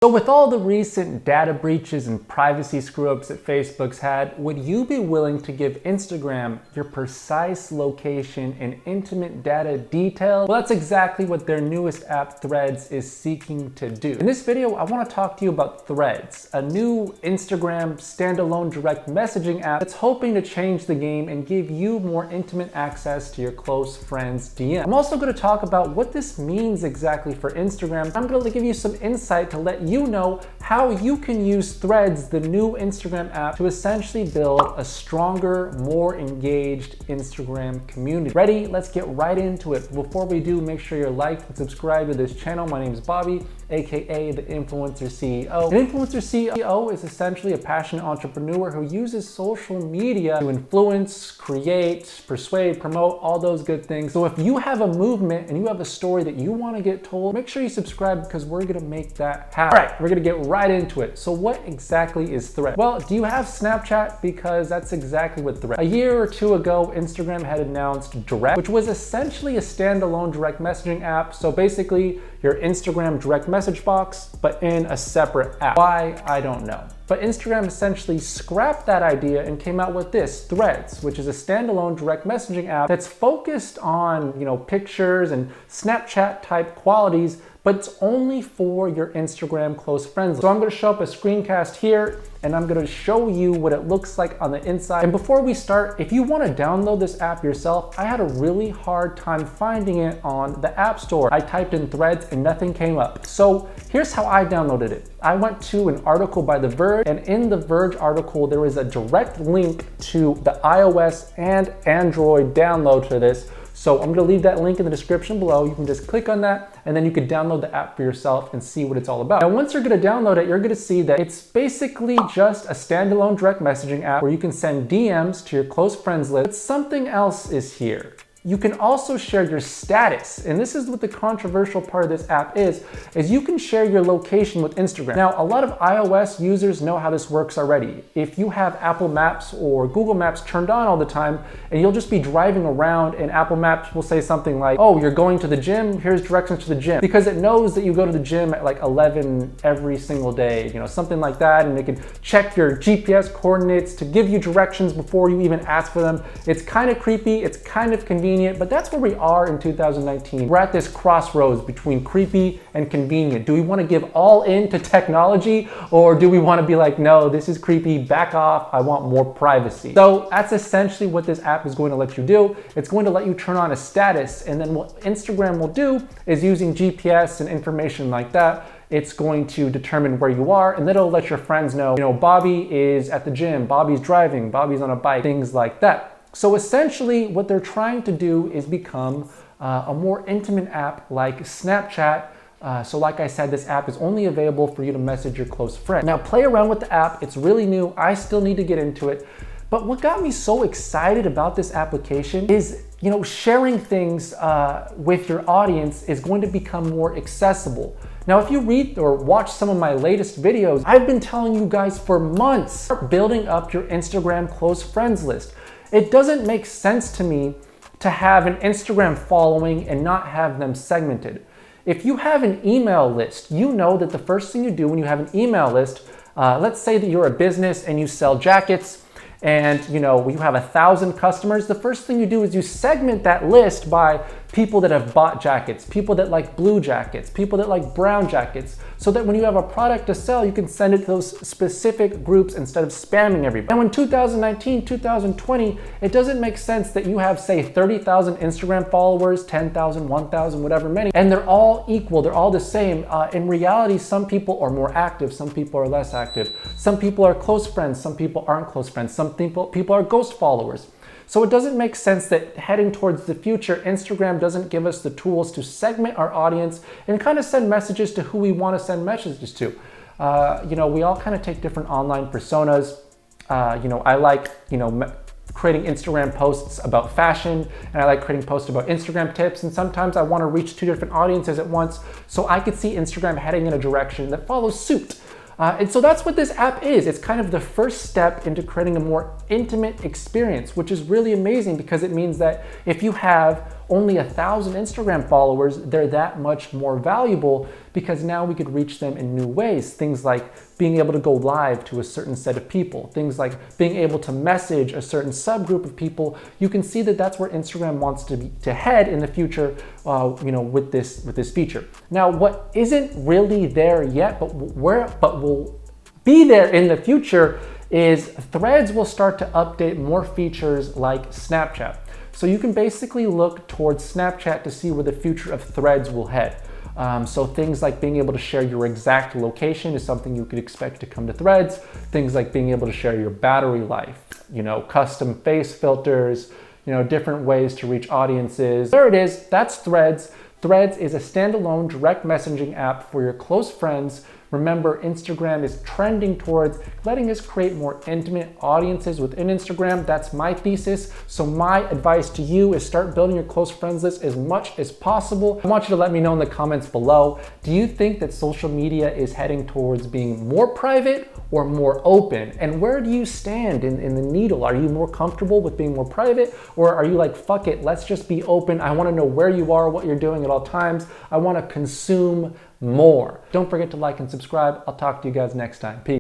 So with all the recent data breaches and privacy screw-ups that Facebook's had, would you be willing to give Instagram your precise location and intimate data details? Well, that's exactly what their newest app, Threads, is seeking to do. In this video, I want to talk to you about Threads, a new Instagram standalone direct messaging app that's hoping to change the game and give you more intimate access to your close friends' DM. I'm also going to talk about what this means exactly for Instagram. I'm going to give you some insight to let you know how you can use Threads, the new Instagram app, to essentially build a stronger, more engaged Instagram community. Ready? Let's get right into it. Before we do, make sure you're liked and subscribed to this channel. My name is Bobby, aka the Influencer CEO. An Influencer CEO is essentially a passionate entrepreneur who uses social media to influence, create, persuade, promote, all those good things. So if you have a movement and you have a story that you want to get told, make sure you subscribe because we're going to make that happen. All right, we're going to get right into it. So what exactly is Threads? Well, do you have Snapchat? Because that's exactly what Threads. A year or two ago, Instagram had announced Direct, which was essentially a standalone direct messaging app. So basically your Instagram direct message box, but in a separate app. Why? I don't know. But Instagram essentially scrapped that idea and came out with this, Threads, which is a standalone direct messaging app that's focused on, pictures and Snapchat type qualities, but it's only for your Instagram close friends. So I'm gonna show up a screencast here and I'm gonna show you what it looks like on the inside. And before we start, if you wanna download this app yourself, I had a really hard time finding it on the App Store. I typed in Threads and nothing came up. So here's how I downloaded it. I went to an article by The Verge, and in the Verge article, there is a direct link to the iOS and Android download for this. So I'm gonna leave that link in the description below. You can just click on that and then you can download the app for yourself and see what it's all about. Now, once you're gonna download it, you're gonna see that it's basically just a standalone direct messaging app where you can send DMs to your close friends list, but something else is here. You can also share your status, and this is what the controversial part of this app is you can share your location with Instagram. Now, a lot of iOS users know how this works already. If you have Apple Maps or Google Maps turned on all the time, and you'll just be driving around and Apple Maps will say something like, oh, you're going to the gym, here's directions to the gym. Because it knows that you go to the gym at like 11 every single day, something like that, and it can check your GPS coordinates to give you directions before you even ask for them. It's kind of creepy, it's kind of convenient, but that's where we are in 2019. We're at this crossroads between creepy and convenient. Do we want to give all in to technology, or do we want to be like, no, this is creepy, back off, I want more privacy? So that's essentially what this app is going to let you do. It's going to let you turn on a status, and then what Instagram will do is, using GPS and information like that, it's going to determine where you are, and then it'll let your friends know, Bobby is at the gym, Bobby's driving, Bobby's on a bike, things like that. So essentially what they're trying to do is become a more intimate app like Snapchat. So like I said, this app is only available for you to message your close friends. Now play around with the app, it's really new, I still need to get into it. But what got me so excited about this application is, sharing things with your audience is going to become more accessible. Now, if you read or watch some of my latest videos, I've been telling you guys for months, start building up your Instagram close friends list. It doesn't make sense to me to have an Instagram following and not have them segmented. If you have an email list, you know that the first thing you do when you have an email list, let's say that you're a business and you sell jackets, and you have 1,000 customers, the first thing you do is you segment that list by people that have bought jackets, people that like blue jackets, people that like brown jackets, so that when you have a product to sell, you can send it to those specific groups instead of spamming everybody. Now in 2019, 2020, it doesn't make sense that you have, say, 30,000 Instagram followers, 10,000, 1,000, whatever many, and they're all equal, they're all the same. In reality, some people are more active, some people are less active. Some people are close friends, some people aren't close friends, some people are ghost followers. So it doesn't make sense that heading towards the future, Instagram doesn't give us the tools to segment our audience and kind of send messages to who we want to send messages to. We all kind of take different online personas. I like, creating Instagram posts about fashion, and I like creating posts about Instagram tips, and sometimes I want to reach two different audiences at once, so I could see Instagram heading in a direction that follows suit. And so that's what this app is. It's kind of the first step into creating a more intimate experience, which is really amazing because it means that if you have only 1,000 Instagram followers, they're that much more valuable because now we could reach them in new ways. Things like being able to go live to a certain set of people, things like being able to message a certain subgroup of people. You can see that that's where Instagram wants to head in the future, with this feature. Now, what isn't really there yet, but will be there in the future, is Threads will start to update more features like Snapchat. So you can basically look towards Snapchat to see where the future of Threads will head. So things like being able to share your exact location is something you could expect to come to Threads. Things like being able to share your battery life, custom face filters, different ways to reach audiences. There it is, that's Threads. Threads is a standalone direct messaging app for your close friends. Remember, Instagram is trending towards letting us create more intimate audiences within Instagram. That's my thesis. So my advice to you is start building your close friends list as much as possible. I want you to let me know in the comments below. Do you think that social media is heading towards being more private or more open? And where do you stand in the needle? Are you more comfortable with being more private, or are you like, fuck it, let's just be open. I want to know where you are, what you're doing at all times. I want to consume more. Don't forget to like and subscribe. I'll talk to you guys next time. Peace.